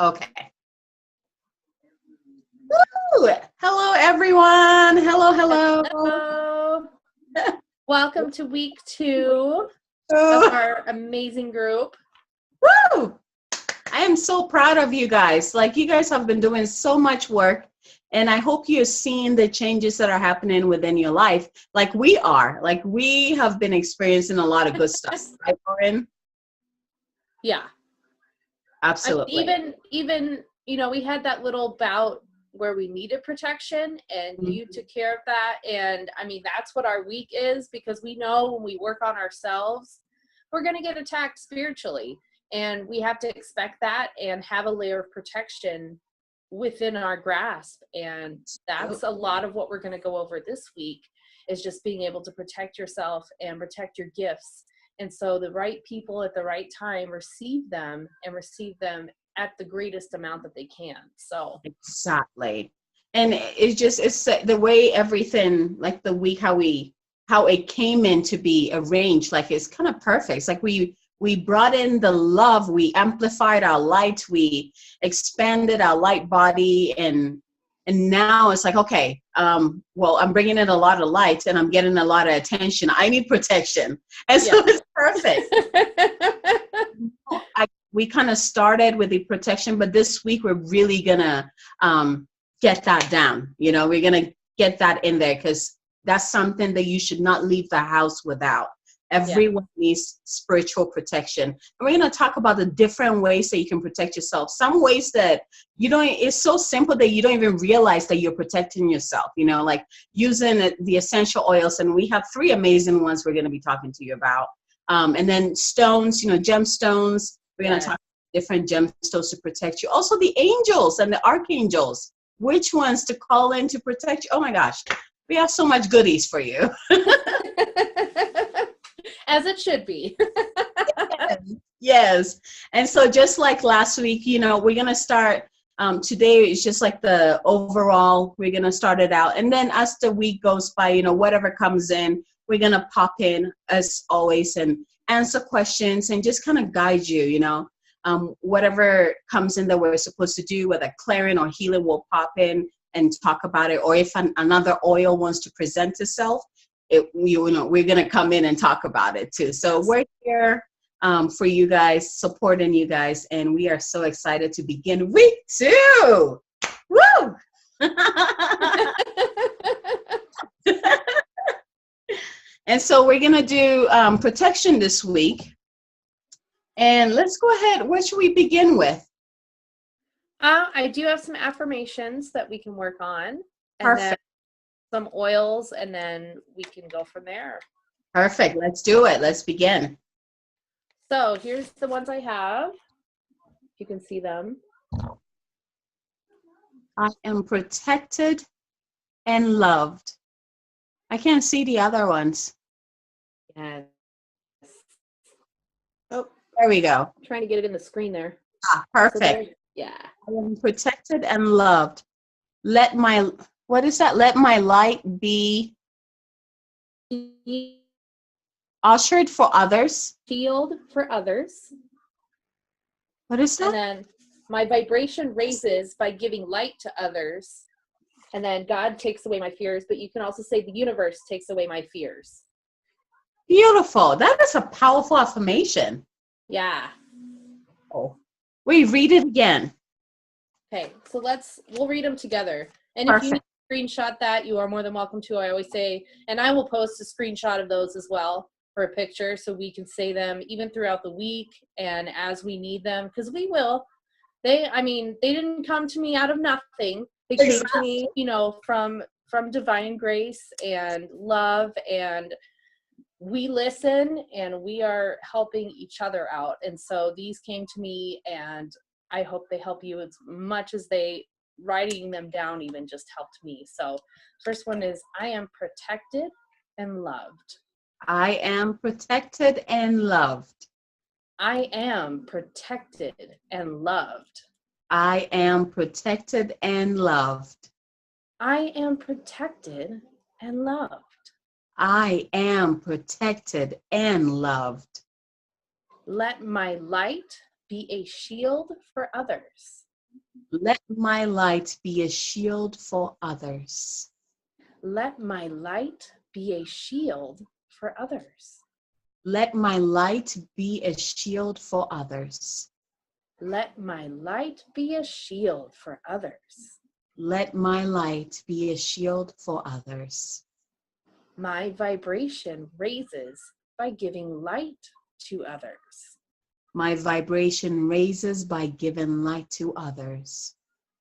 Okay. Woo! Hello, everyone. Hello, hello. Hello. Welcome to week 2 of Oh, our amazing group. woo! I am so proud of you guys. Like, you guys have been doing so much work, and I hope you're seeing the changes that are happening within your life. Like we are. Like, we have been experiencing a lot of good stuff, right, Lauren? Yeah. Absolutely. Even we had that little bout where we needed protection and you took care of that. And I mean, that's what our week is, because we know when we work on ourselves, we're going to get attacked spiritually. And we have to expect that and have a layer of protection within our grasp. And that's a lot of what we're going to go over this week, is just being able to protect yourself and protect your gifts. And so the right people at the right time receive them, and receive them at the greatest amount that they can. So Exactly. And it's the way everything, like the week, how it came in to be arranged, like it's kind of perfect. It's like we brought in the love, we amplified our light, we expanded our light body, and now it's like, okay, well, I'm bringing in a lot of light and I'm getting a lot of attention. I need protection. And so it's perfect. We kind of started with the protection, but this week we're really gonna get that down. We're gonna get that in there, because that's something that you should not leave the house without. Everyone needs spiritual protection. And we're going to talk about the different ways that you can protect yourself. Some ways that it's so simple that you don't even realize that you're protecting yourself, like using the essential oils. And we have 3 amazing ones we're going to be talking to you about. And then stones, gemstones. We're going to talk about different gemstones to protect you. Also the angels and the archangels, which ones to call in to protect you. Oh my gosh, we have so much goodies for you. As it should be. Yes. And so just like last week, we're going to start, today is just like the overall, we're going to start it out. And then as the week goes by, whatever comes in, we're going to pop in as always and answer questions and just kind of guide you, whatever comes in that we're supposed to do, whether clearing or healing, will pop in and talk about it. Or if another oil wants to present itself, we're going to come in and talk about it too. So we're here for you guys, supporting you guys, and we are so excited to begin week 2. Woo! And so we're going to do protection this week. And let's go ahead. What should we begin with? I do have some affirmations that we can work on. Perfect. Some oils, and then we can go from there. Perfect. Let's do it. Let's begin. So here's the ones I have. You can see them. I am protected and loved. I can't see the other ones. Yes. Oh, there we go. I'm trying to get it in the screen there. Perfect. So yeah. I am protected and loved. What is that? Let my light be ushered for others. Shield for others. What is that? And then my vibration raises by giving light to others. And then God takes away my fears, but you can also say the universe takes away my fears. Beautiful. That is a powerful affirmation. Yeah. Oh. Wait, read it again. Okay, so we'll read them together. And Perfect. If you need to screenshot that, you are more than welcome to. I always say, and I will post a screenshot of those as well for a picture, so we can say them even throughout the week and as we need them, because we will. They didn't come to me out of nothing. They came to me, from divine grace and love, and we listen and we are helping each other out. And so these came to me, and I hope they help you as much as writing them down even just helped me. So first one is, I am protected and loved. I am protected and loved. I am protected and loved. I am protected and loved. I am protected and loved. I am protected and loved. Let my light be a shield for others. Let my light be a shield for others. Let my light be a shield for others. Let my light be a shield for others. Let my light be a shield for others. Let my light be a shield for others. My vibration raises by giving light to others. My vibration raises by giving light to others.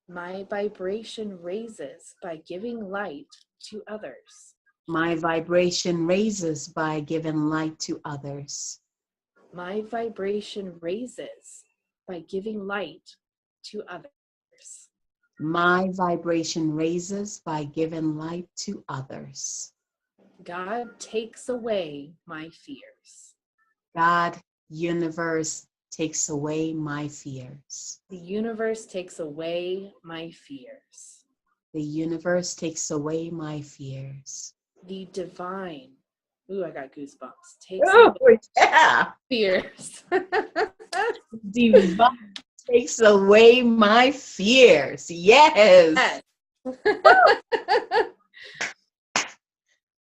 My vibration raises by giving light to others. My vibration raises by giving light to others. My vibration raises by giving light to others. My vibration raises by giving light to others. God takes away my fears. God, universe, takes away my fears. The universe takes away my fears. The universe takes away my fears. The divine, ooh, I got goosebumps, takes Oh, away yeah. fears. Divine takes away my fears. Yes.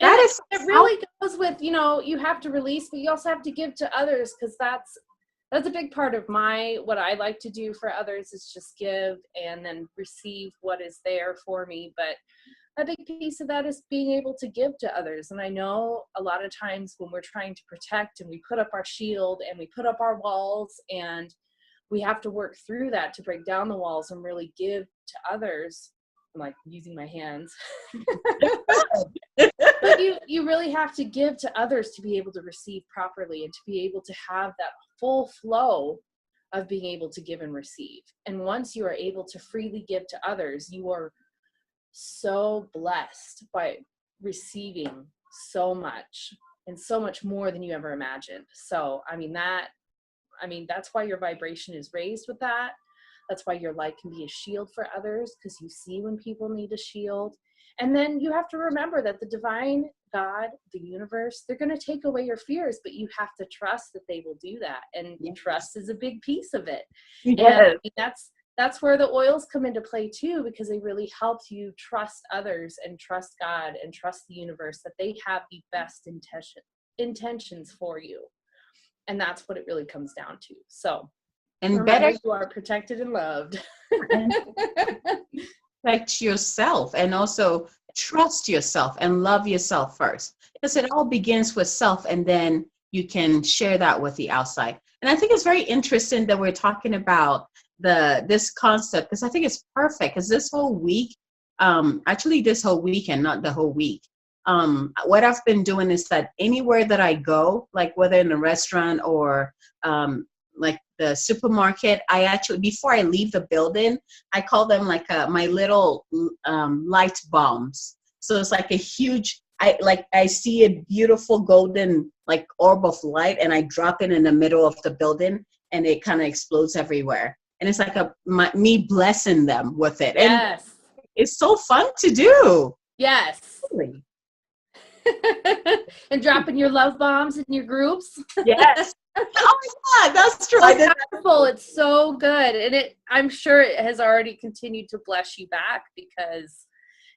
That is it really goes with, you know, you have to release, but you also have to give to others, because that's a big part of what I like to do for others is just give and then receive what is there for me. But a big piece of that is being able to give to others. And I know a lot of times when we're trying to protect and we put up our shield and we put up our walls, and we have to work through that to break down the walls and really give to others. I'm like using my hands. But you really have to give to others to be able to receive properly and to be able to have that full flow of being able to give and receive. And once you are able to freely give to others, you are so blessed by receiving so much and so much more than you ever imagined. So, that's why your vibration is raised with that. That's why your light can be a shield for others, because you see when people need a shield. And then you have to remember that the divine God, the universe, they're going to take away your fears, but you have to trust that they will do that. And trust is a big piece of it. Yes. And that's where the oils come into play too, because they really help you trust others and trust God and trust the universe that they have the best intentions for you. And that's what it really comes down to. So, and remember, better you are protected and loved. protect yourself and also trust yourself and love yourself first, because it all begins with self, and then you can share that with the outside. And I think it's very interesting that we're talking about this concept, because I think it's perfect, because this whole week, actually this whole weekend, not the whole week, what I've been doing is that anywhere that I go, like whether in a restaurant or like the supermarket, I actually, before I leave the building, I call them like my little light bombs. So it's like a huge, I see a beautiful golden like orb of light, and I drop it in the middle of the building, and it kind of explodes everywhere. And it's like me blessing them with it. Yes. And it's so fun to do. Yes. Really. And dropping your love bombs in your groups. Yes. Oh my God, that's true. It's powerful. It's so good. And I'm sure it has already continued to bless you back, because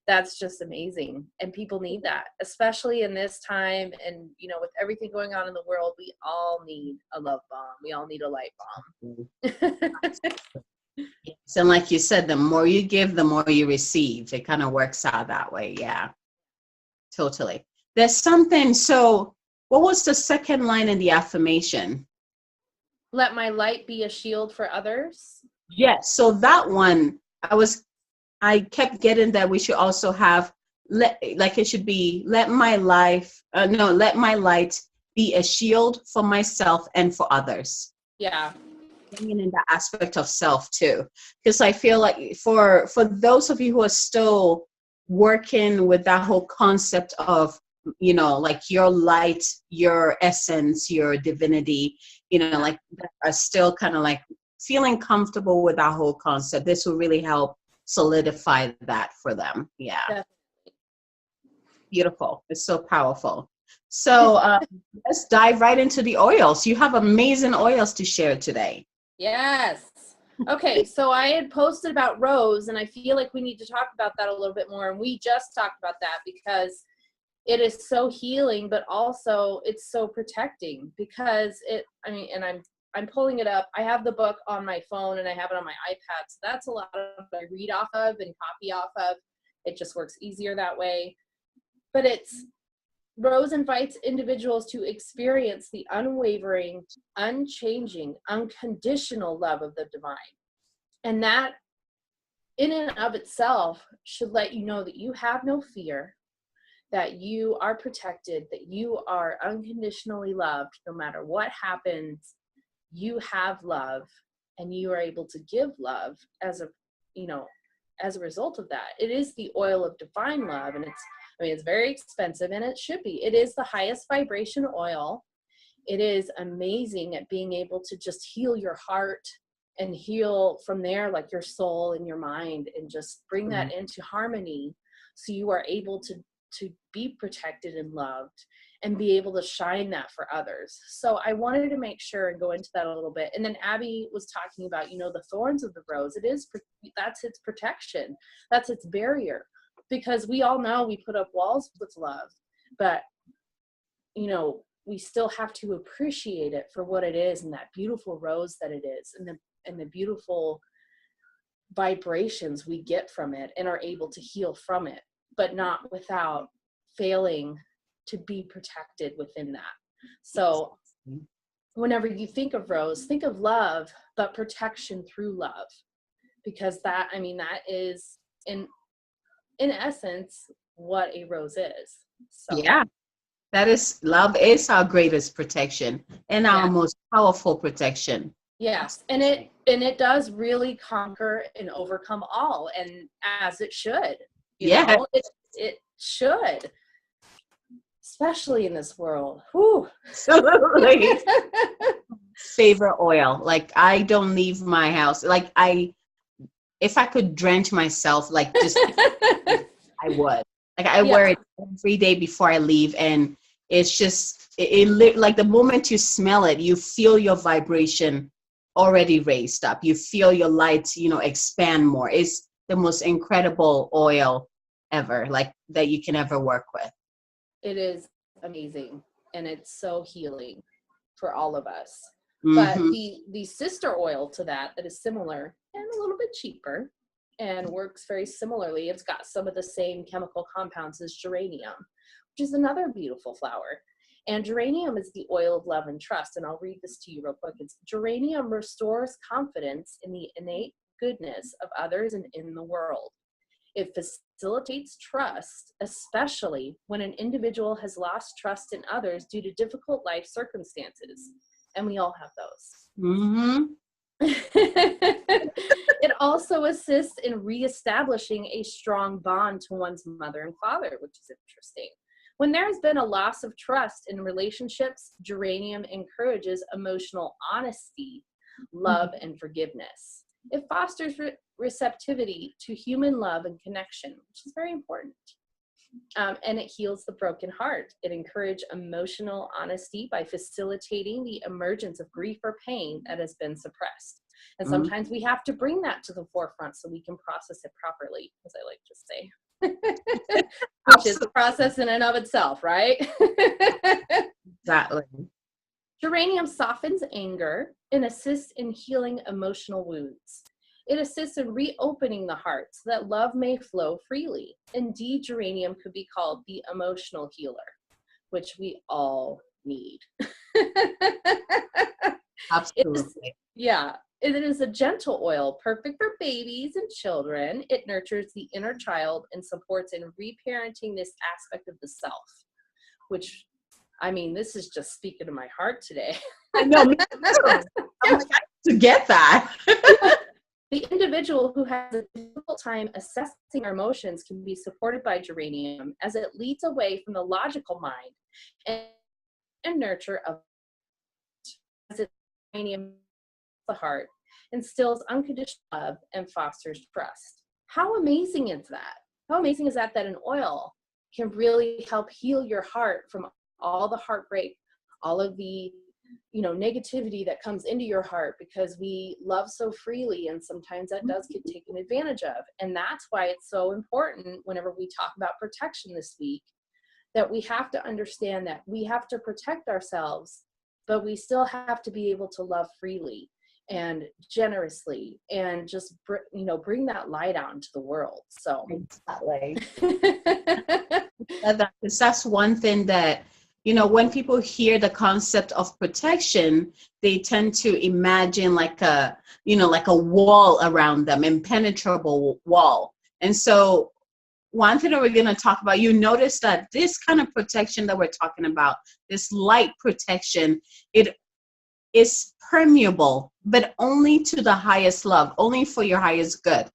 that's just amazing. And people need that, especially in this time. And, you know, with everything going on in the world, we all need a love bomb. We all need a light bomb. Yes, and like you said, the more you give, the more you receive. It kind of works out that way. Yeah, totally. There's something. So what was the second line in the affirmation? Let my light be a shield for others. Yes. So that one, I kept getting that we should also have, it should be, let my light be a shield for myself and for others. Yeah. Bringing in the aspect of self too. Because I feel like for those of you who are still working with that whole concept of, you know, like your light, your essence, your divinity, you know, like are still kind of like feeling comfortable with that whole concept, this will really help solidify that for them. Yeah. Definitely. Beautiful. It's so powerful. So let's dive right into the oils. You have amazing oils to share today. Yes. Okay, so I had posted about rose, and I feel like we need to talk about that a little bit more. And we just talked about that because it is so healing, but also it's so protecting because and I'm pulling it up. I have the book on my phone and I have it on my iPad. So that's a lot of what I read off of and copy off of. It just works easier that way. But Rose invites individuals to experience the unwavering, unchanging, unconditional love of the divine. And that in and of itself should let you know that you have no fear, that you are protected, that you are unconditionally loved no matter what happens. You have love and you are able to give love as a result of that. It is the oil of divine love, and it's very expensive, and it should be. It is the highest vibration oil. It is amazing at being able to just heal your heart and heal from there, like your soul and your mind, and just bring that into harmony so you are able to be protected and loved and be able to shine that for others. So I wanted to make sure and go into that a little bit. And then Abby was talking about, the thorns of the rose. That's its protection. That's its barrier, because we all know we put up walls with love, but we still have to appreciate it for what it is, and that beautiful rose that it is, and the beautiful vibrations we get from it and are able to heal from it, but not without failing to be protected within that. So whenever you think of rose, think of love, but protection through love, because that is in essence what a rose is. So Yeah, love is our greatest protection and our most powerful protection. Yes, and it does really conquer and overcome all, and as it should. It should, especially in this world. Whew. Absolutely. Favorite oil. Like, I don't leave my house. Like, if I could drench myself, like, just I would. Like, I wear it every day before I leave, and it's just like the moment you smell it, you feel your vibration already raised up. You feel your lights, expand more. It's the most incredible oil ever, like, that you can ever work with. It is amazing, and it's so healing for all of us. Mm-hmm. But the sister oil to that is similar and a little bit cheaper and works very similarly. It's got some of the same chemical compounds as geranium, which is another beautiful flower. And geranium is the oil of love and trust. And I'll read this to you real quick. Geranium restores confidence in the innate goodness of others and in the world. It facilitates trust, especially when an individual has lost trust in others due to difficult life circumstances. And we all have those. Mm-hmm. It also assists in reestablishing a strong bond to one's mother and father, which is interesting. When there's been a loss of trust in relationships, geranium encourages emotional honesty, love, and forgiveness. It fosters receptivity to human love and connection, which is very important. And it heals the broken heart. It encourages emotional honesty by facilitating the emergence of grief or pain that has been suppressed. And sometimes we have to bring that to the forefront so we can process it properly, as I like to say. Which is a process in and of itself, right? Exactly. Geranium softens anger and assists in healing emotional wounds. It assists in reopening the heart so that love may flow freely. Indeed, geranium could be called the emotional healer, which we all need. Absolutely. It is a gentle oil, perfect for babies and children. It nurtures the inner child and supports in reparenting this aspect of the self, which, this is just speaking to my heart today. I know, me too. I'm like, I have to get that. The individual who has a difficult time assessing our emotions can be supported by geranium as it leads away from the logical mind and nurture of geranium the heart, instills unconditional love, and fosters trust. How amazing is that? How amazing is that an oil can really help heal your heart from all the heartbreak, all of the negativity that comes into your heart, because we love so freely, and sometimes that does get taken advantage of. And that's why it's so important whenever we talk about protection this week, that we have to understand that we have to protect ourselves, but we still have to be able to love freely and generously, and just bring that light out into the world. So Exactly. That's one thing that, when people hear the concept of protection, they tend to imagine like a wall around them, impenetrable wall. And so one thing that we're going to talk about, you notice that this kind of protection that we're talking about, this light protection, it is permeable, but only to the highest love, only for your highest good.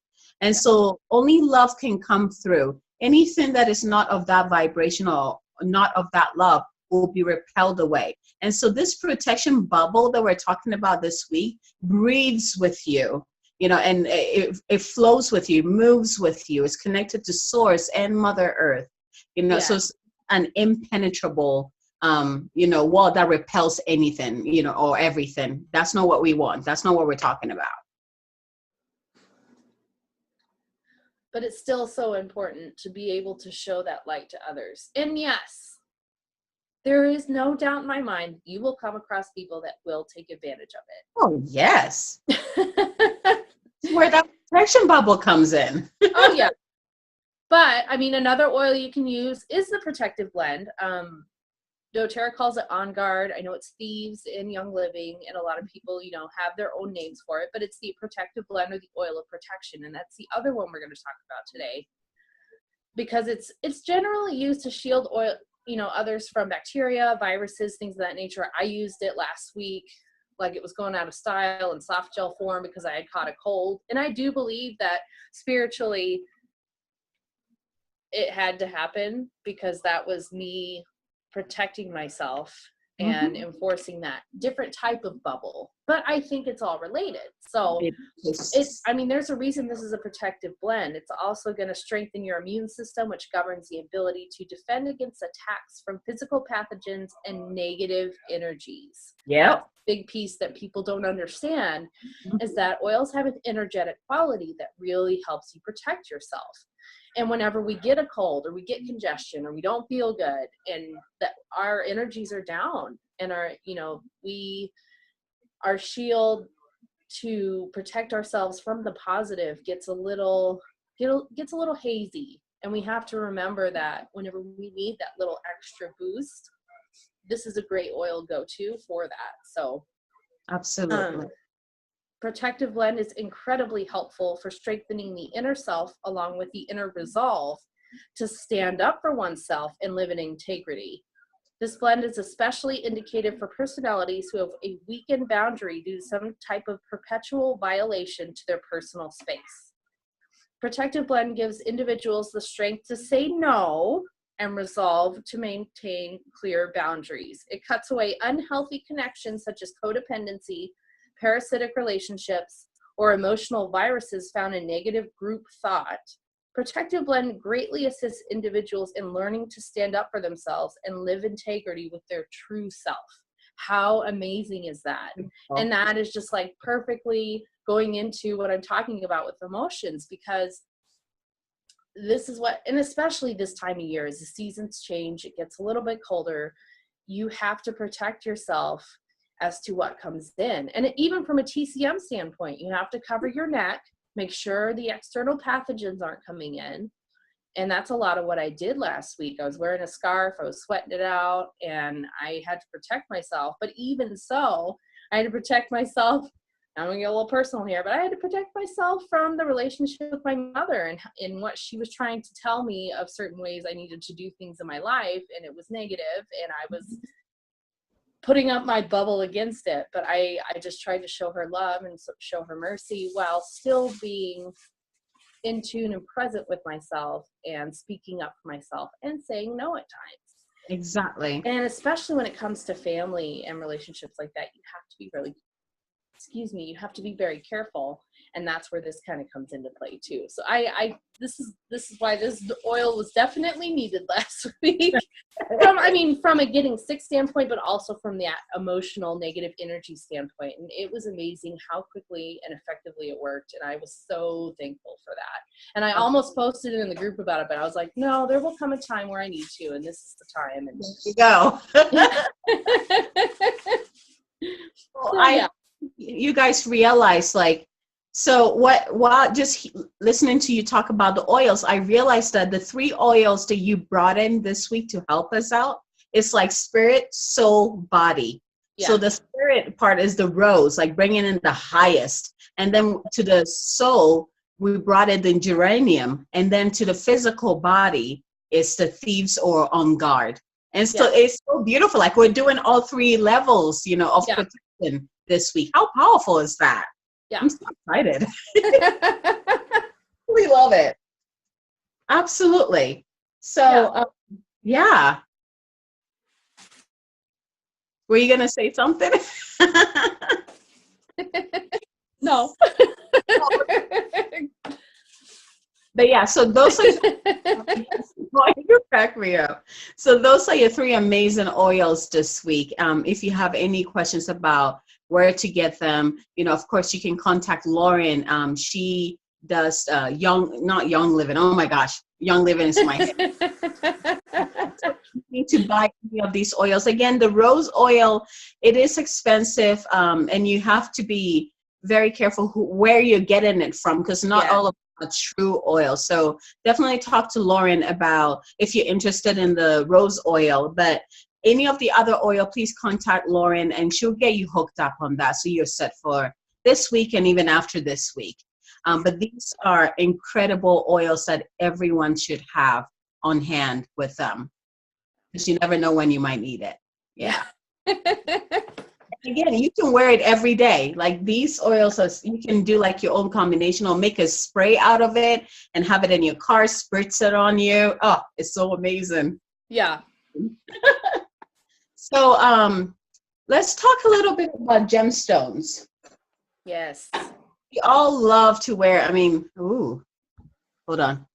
And so only love can come through. Anything that is not of that vibration or not of that love will be repelled away. And so this protection bubble that we're talking about this week breathes with you, and it flows with you, moves with you. It's connected to Source and Mother Earth, so it's an impenetrable wall that repels anything, or everything. That's not what we want. That's not what we're talking about. But it's still so important to be able to show that light to others. And yes, there is no doubt in my mind, you will come across people that will take advantage of it. Oh, yes. Where that protection bubble comes in. Oh, yeah. But, another oil you can use is the Protective Blend. doTERRA calls it On Guard. I know it's Thieves in Young Living, and a lot of people, have their own names for it, but it's the Protective Blend, or the Oil of Protection, and that's the other one we're going to talk about today, because it's generally used to shield others from bacteria, viruses, things of that nature. I used it last week like it was going out of style in soft gel form because I had caught a cold, and I do believe that spiritually it had to happen, because that was me protecting myself and enforcing that different type of bubble. But I think it's all related. So there's a reason this is a protective blend. It's also going to strengthen your immune system, which governs the ability to defend against attacks from physical pathogens and negative energies. Yeah. Big piece that people don't understand is that oils have an energetic quality that really helps you protect yourself. And whenever we get a cold, or we get congestion, or we don't feel good, and that our energies are down, and our shield to protect ourselves from the positive gets a little hazy. And we have to remember that whenever we need that little extra boost, this is a great oil go-to for that. So absolutely. Protective Blend is incredibly helpful for strengthening the inner self, along with the inner resolve to stand up for oneself and live in integrity. This blend is especially indicated for personalities who have a weakened boundary due to some type of perpetual violation to their personal space. Protective Blend gives individuals the strength to say no and resolve to maintain clear boundaries. It cuts away unhealthy connections such as codependency, parasitic relationships, or emotional viruses found in negative group thought. Protective Blend greatly assists individuals in learning to stand up for themselves and live integrity with their true self. How amazing is that? And that is just like perfectly going into what I'm talking about with emotions, because this is what, and especially this time of year, as the seasons change, it gets a little bit colder, you have to protect yourself as to what comes in. And even from a TCM standpoint, you have to cover your neck, make sure the external pathogens aren't coming in. And that's a lot of what I did last week. I was wearing a scarf, I was sweating it out, and I had to protect myself. But even so, I had to protect myself. I'm gonna get a little personal here, but I had to protect myself from the relationship with my mother, and in what she was trying to tell me of certain ways I needed to do things in my life, and it was negative, and I was putting up my bubble against it. But I just tried to show her love and show her mercy while still being in tune and present with myself and speaking up for myself and saying no at times. Exactly. And especially when it comes to family and relationships like that, you have to be really excuse me, you have to be very careful. And that's where this kind of comes into play too. So this is why this oil was definitely needed last week. From a getting sick standpoint, but also from the emotional negative energy standpoint. And it was amazing how quickly and effectively it worked. And I was so thankful for that. And I almost posted it in the group about it, but I was like, no, there will come a time where I need to, and this is the time. And There you go. Well, you guys realize, like, so while just listening to you talk about the oils, I realized that the 3 oils that you brought in this week to help us out is like spirit, soul, body. Yeah. So the spirit part is the rose, like bringing in the highest. And then to the soul, we brought in the geranium. And then to the physical body, it's the thieves or on guard. And so it's so beautiful. Like we're doing all 3 levels, of protection this week. How powerful is that? Yeah. I'm so excited. We love it. Absolutely. So, yeah. Were you going to say something? No. But yeah, so those are you crack me up. So those are your 3 amazing oils this week. If you have any questions about where to get them, of course you can contact Lauren. She does not Young Living. Oh my gosh, Young Living is my head. You need to buy any of these oils. Again, the rose oil, it is expensive, and you have to be very careful where you're getting it from, because not all of a true oil. So definitely talk to Lauren about if you're interested in the rose oil. But any of the other oil, please contact Lauren and she'll get you hooked up on that. So you're set for this week and even after this week. But these are incredible oils that everyone should have on hand with them, because you never know when you might need it. Yeah. Again, you can wear it every day. Like these oils, you can do like your own combination or make a spray out of it and have it in your car, spritz it on you. Oh, it's so amazing. Yeah. So let's talk a little bit about gemstones. Yes. We all love to wear, hold on.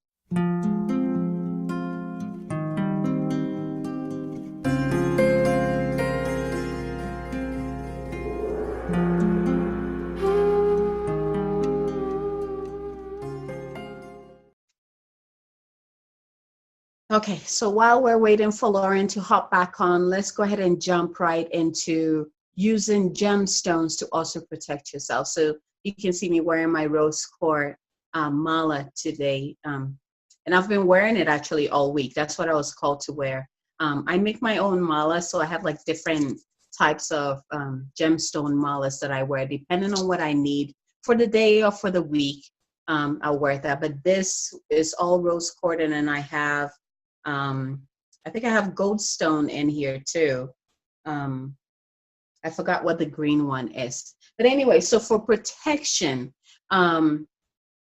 Okay, so while we're waiting for Lauren to hop back on, let's go ahead and jump right into using gemstones to also protect yourself. So you can see me wearing my rose quartz mala today. And I've been wearing it actually all week. That's what I was called to wear. I make my own mala, so I have like different types of gemstone malas that I wear depending on what I need for the day or for the week. I'll wear that. But this is all rose quartz, and then I have I think I have goldstone in here too. I forgot what the green one is. But anyway, so for protection, I'm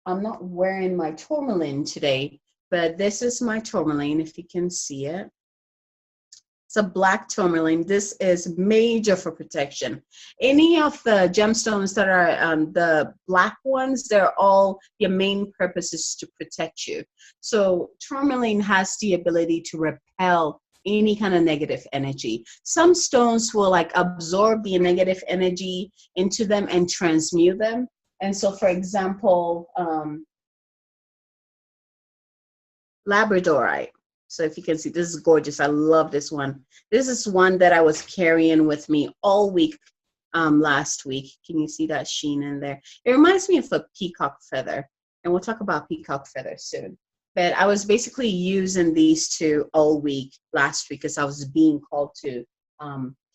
not wearing my tourmaline today, but this is my tourmaline, if you can see it. It's a black tourmaline. This is major for protection. Any of the gemstones that are the black ones, they're all, your main purpose is to protect you. So tourmaline has the ability to repel any kind of negative energy. Some stones will like absorb the negative energy into them and transmute them. And so, for example, labradorite. So if you can see, this is gorgeous. I love this one. This is one that I was carrying with me all week last week. Can you see that sheen in there? It reminds me of a peacock feather, and we'll talk about peacock feather soon. But I was basically using these two all week last week because I was being called to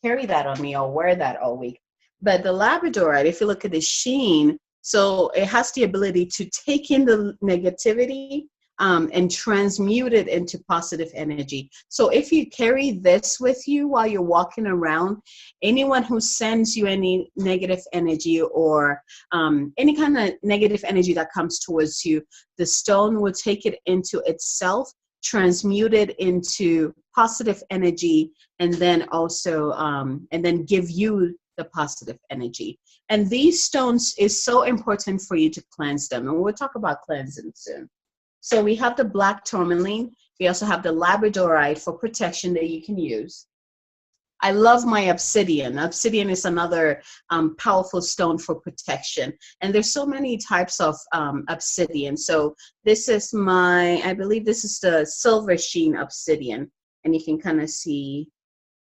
carry that on me or wear that all week. But the labradorite, if you look at the sheen, so it has the ability to take in the negativity and transmute it into positive energy. So if you carry this with you while you're walking around, anyone who sends you any negative energy or any kind of negative energy that comes towards you, the stone will take it into itself, transmute it into positive energy, and then also and then give you the positive energy. And these stones is so important for you to cleanse them. And we'll talk about cleansing soon. So we have the black tourmaline. We also have the labradorite for protection that you can use. I love my obsidian. Obsidian is another powerful stone for protection. And there's so many types of obsidian. So this is I believe this is the silver sheen obsidian. And you can kind of see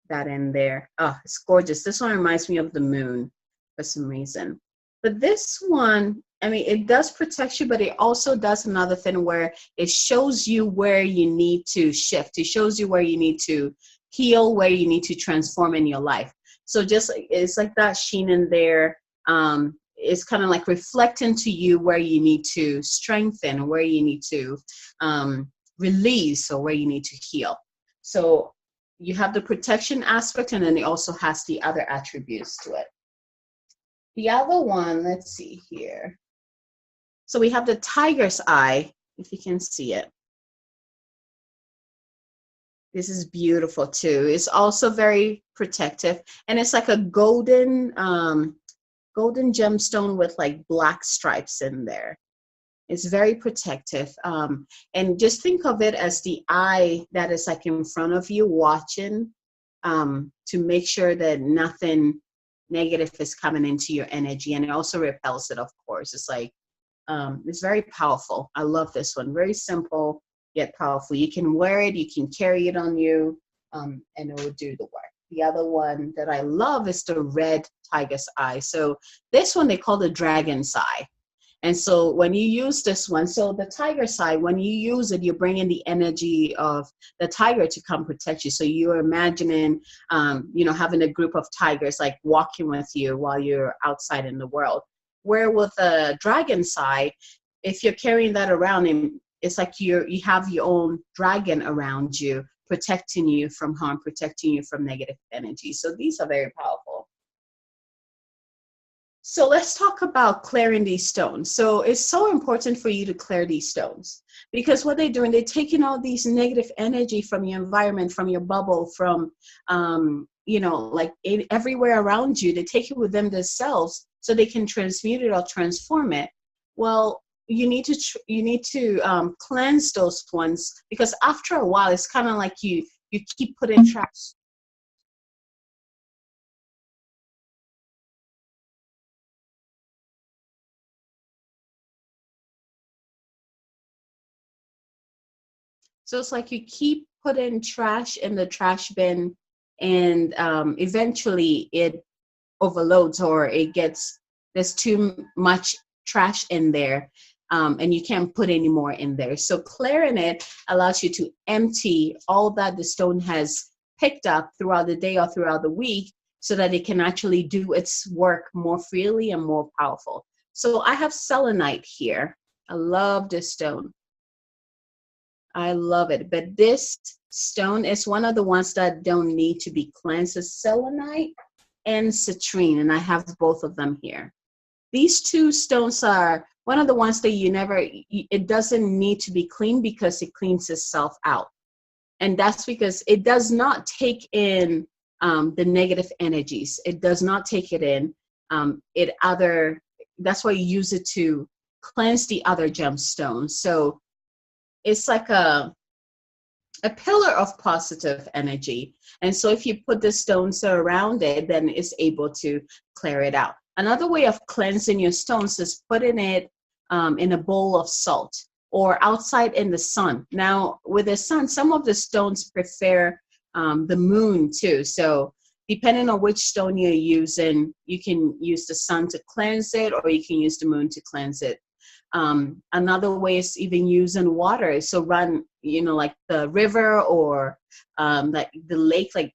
that in there. Oh, it's gorgeous. This one reminds me of the moon for some reason. But this one, I mean, it does protect you, but it also does another thing where it shows you where you need to shift. It shows you where you need to heal, where you need to transform in your life. So just it's like that sheen in there. It's kind of like reflecting to you where you need to strengthen, where you need to release, or where you need to heal. So you have the protection aspect, and then it also has the other attributes to it. The other one, let's see here. So we have the tiger's eye, if you can see it. This is beautiful too. It's also very protective, and it's like a golden gemstone with like black stripes in there. It's very protective. And just think of it as the eye that is like in front of you watching to make sure that nothing negative is coming into your energy. And it also repels it, of course. It's like, it's very powerful. I love this one. Very simple, yet powerful. You can wear it, you can carry it on you, and it will do the work. The other one that I love is the red tiger's eye. So this one they call the dragon's eye. And so when you use this one, so the tiger's eye, when you use it, you bring in the energy of the tiger to come protect you. So you're imagining, having a group of tigers like walking with you while you're outside in the world. Where with a dragon's eye, if you're carrying that around, it's like you have your own dragon around you, protecting you from harm, protecting you from negative energy. So these are very powerful. So let's talk about clearing these stones. So it's so important for you to clear these stones, because what they're doing, they're taking all these negative energy from your environment, from your bubble, from, everywhere around you. They take it with them themselves so they can transmute it or transform it. Well, you need to cleanse those ones, because after a while, it's kind of like you keep putting trash. So it's like you keep putting trash in the trash bin, and eventually it overloads, or there's too much trash in there, and you can't put any more in there. So clearing it allows you to empty all that the stone has picked up throughout the day or throughout the week, so that it can actually do its work more freely and more powerful. So I have selenite here. I love this stone. I love it. But this stone is one of the ones that don't need to be cleansed. It's selenite and citrine, and I have both of them here. These two stones are one of the ones that it doesn't need to be cleaned, because it cleans itself out. And that's because it does not take in the negative energies. It does not take it in. That's why you use it to cleanse the other gemstones. So it's like a pillar of positive energy. And so if you put the stones around it, then it's able to clear it out. Another way of cleansing your stones is putting it in a bowl of salt, or outside in the sun. Now, with the sun, some of the stones prefer the moon too. So depending on which stone you're using, you can use the sun to cleanse it, or you can use the moon to cleanse it. Another way is even using water. So run, like the river or like the lake, like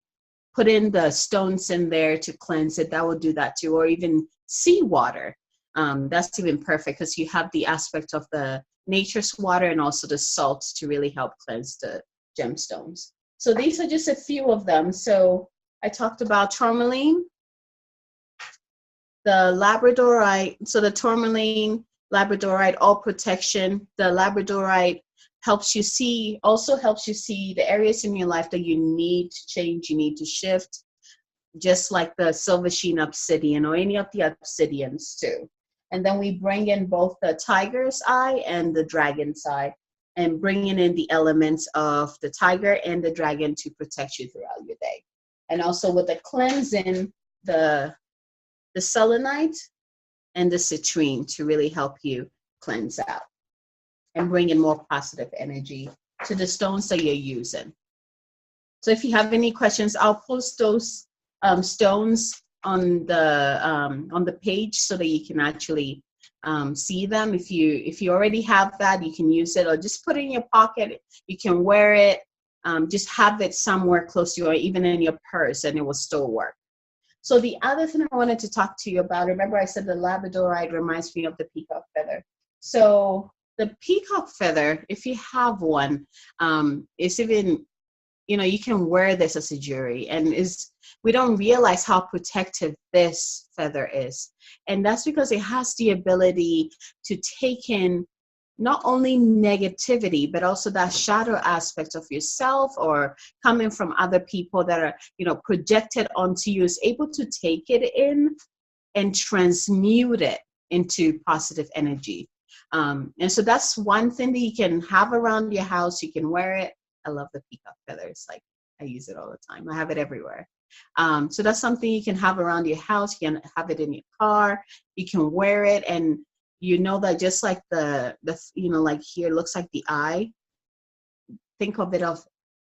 put in the stones in there to cleanse it. That will do that too. Or even seawater. That's even perfect, because you have the aspect of the nature's water and also the salts to really help cleanse the gemstones. So these are just a few of them. So I talked about tourmaline, the labradorite. So the tourmaline, labradorite, all protection. The labradorite helps you see the areas in your life that you need to change, you need to shift. just like the silver sheen obsidian or any of the obsidians too. And then we bring in both the tiger's eye and the dragon's eye, and bringing in the elements of the tiger and the dragon to protect you throughout your day. And also with the cleansing, the selenite and the citrine to really help you cleanse out and bring in more positive energy to the stones that you're using. So if you have any questions, I'll post those stones on the page so that you can actually see them. If you already have that, you can use it, or just put it in your pocket. You can wear it. Just have it somewhere close to you, or even in your purse, and it will still work. So the other thing I wanted to talk to you about, remember I said the labradorite reminds me of the peacock feather. So the peacock feather, if you have one, it's even, you can wear this as a jewelry, and we don't realize how protective this feather is. And that's because it has the ability to take in not only negativity, but also that shadow aspect of yourself or coming from other people that are, projected onto you, is able to take it in and transmute it into positive energy. And so that's one thing that you can have around your house. You can wear it. I love the peacock feathers. Like, I use it all the time. I have it everywhere. So that's something you can have around your house. You can have it in your car. You can wear it, and that just like the like here looks like the eye. Think of it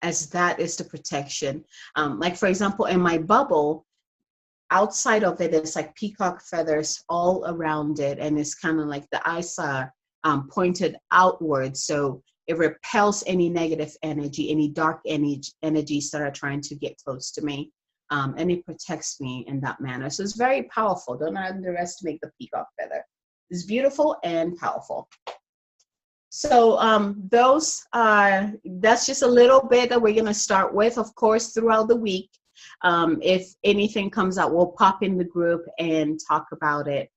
as that is the protection. Like for example, in my bubble, outside of it is like peacock feathers all around it, and it's kind of like the eyes are pointed outward, so it repels any negative energy, any dark energies that are trying to get close to me, and it protects me in that manner. So it's very powerful. Don't underestimate the peacock feather. It's beautiful and powerful. So that's just a little bit that we're going to start with. Of course, throughout the week, if anything comes out, we'll pop in the group and talk about it.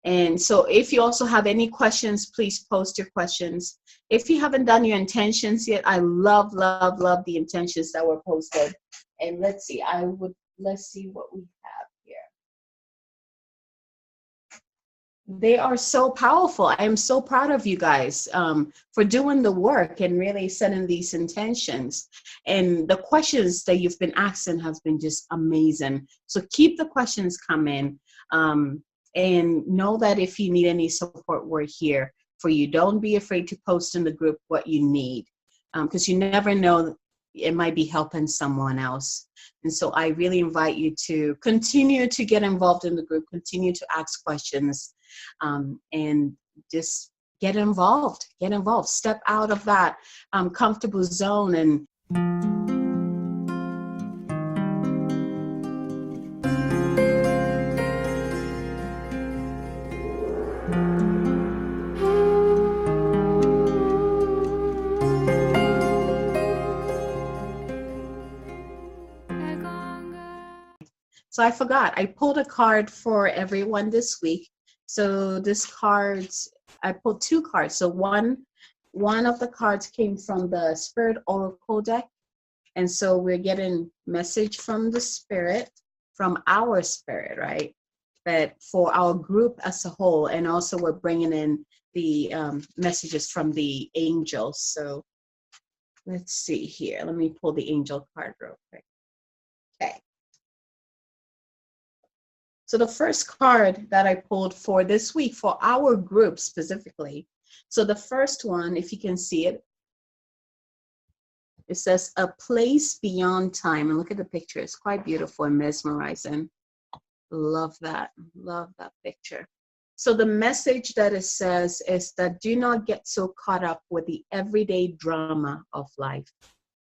And so if you also have any questions, please post your questions. If you haven't done your intentions yet, I love, love, love the intentions that were posted. And let's see what we have here. They are so powerful. I am so proud of you guys for doing the work and really setting these intentions. And the questions that you've been asking have been just amazing. So keep the questions coming. And know that if you need any support, we're here for you. Don't be afraid to post in the group what you need, because you never know, it might be helping someone else. And so I really invite you to continue to get involved in the group, continue to ask questions, and just get involved. Step out of that comfortable zone and So I forgot, I pulled a card for everyone this week. So I pulled two cards. So one of the cards came from the Spirit Oracle deck. And so we're getting message from the Spirit, from our spirit, right? But for our group as a whole, and also we're bringing in the messages from the angels. So let's see here. Let me pull the angel card real quick. Okay. So the first card that I pulled for this week, for our group specifically. So the first one, if you can see it, it says a place beyond time. And look at the picture. It's quite beautiful and mesmerizing. Love that picture. So the message that it says is that do not get so caught up with the everyday drama of life.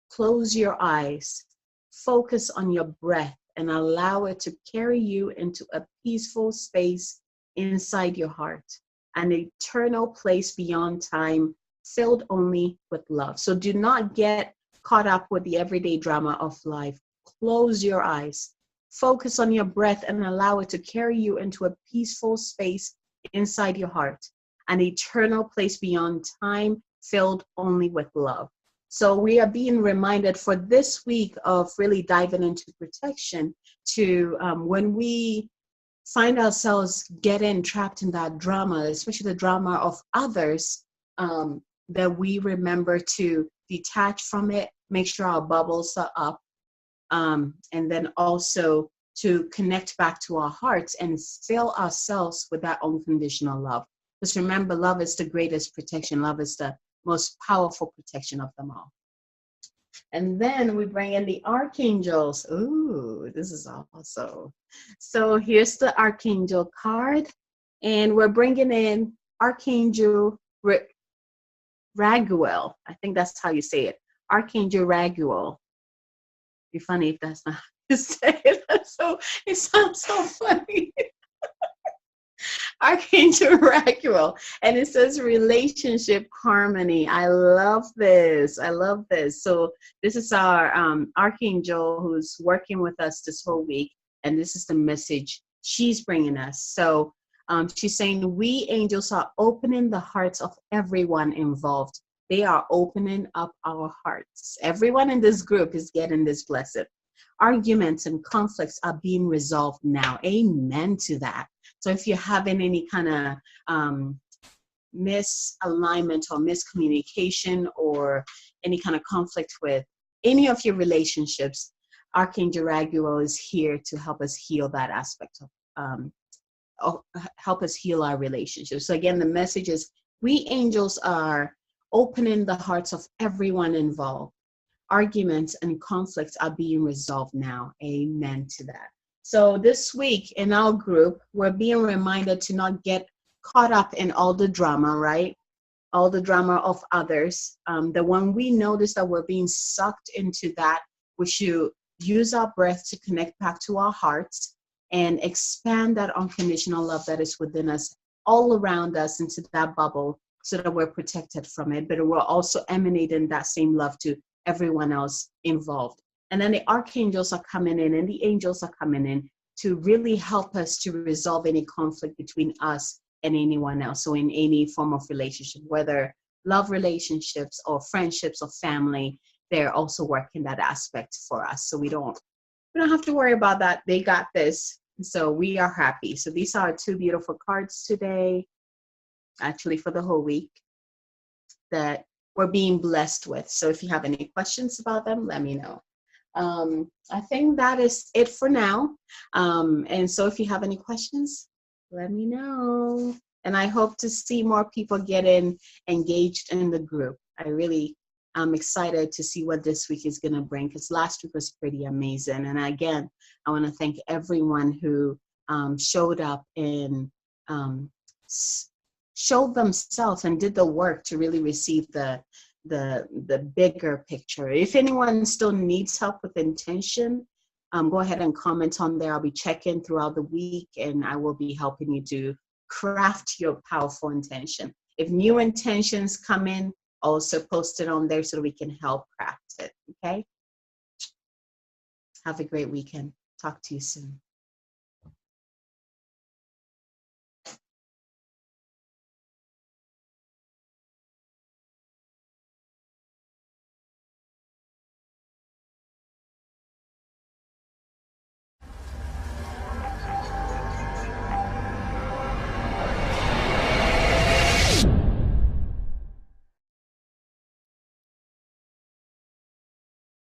Close your eyes, focus on your breath, and allow it to carry you into a peaceful space inside your heart, an eternal place beyond time, filled only with love. So do not get caught up with the everyday drama of life. Close your eyes, focus on your breath, and allow it to carry you into a peaceful space inside your heart, an eternal place beyond time, filled only with love. So we are being reminded for this week of really diving into protection to when we find ourselves getting trapped in that drama, especially the drama of others, that we remember to detach from it, make sure our bubbles are up, and then also to connect back to our hearts and fill ourselves with that unconditional love. Because remember, love is the greatest protection. Love is the most powerful protection of them all. And then we bring in the archangels. Ooh, this is awesome. So here's the archangel card. And we're bringing in Archangel Raguel. I think that's how you say it. Archangel Raguel. Be funny if that's not how you say it. So it sounds so funny. Archangel Raguel, and it says relationship harmony. I love this. I love this. So this is our archangel who's working with us this whole week, and this is the message she's bringing us. So she's saying we angels are opening the hearts of everyone involved. They are opening up our hearts. Everyone in this group is getting this blessing. Arguments and conflicts are being resolved now. Amen to that. So if you're having any kind of misalignment or miscommunication or any kind of conflict with any of your relationships, Archangel Raguel is here to help us heal that aspect of help us heal our relationships. So again, the message is we angels are opening the hearts of everyone involved. Arguments and conflicts are being resolved now. Amen to that. So this week in our group, we're being reminded to not get caught up in all the drama, right? All the drama of others. That when we notice that we're being sucked into that, we should use our breath to connect back to our hearts and expand that unconditional love that is within us, all around us, into that bubble so that we're protected from it. But we're also emanating that same love to everyone else involved. And then the archangels are coming in and the angels are coming in to really help us to resolve any conflict between us and anyone else. So in any form of relationship, whether love relationships or friendships or family, they're also working that aspect for us. So we don't have to worry about that. They got this. So we are happy. So these are 2 beautiful cards today, actually for the whole week, that we're being blessed with. So if you have any questions about them, let me know. I think that is it for now. And so if you have any questions, let me know. And I hope to see more people getting engaged in the group. I really am excited to see what this week is going to bring, because last week was pretty amazing. And again, I want to thank everyone who showed up and showed themselves and did the work to really receive the bigger picture. If anyone still needs help with intention, go ahead and comment on there. I'll be checking throughout the week and I will be helping you to craft your powerful intention. If new intentions come in, also post it on there so that we can help craft it. Okay? Have a great weekend. Talk to you soon.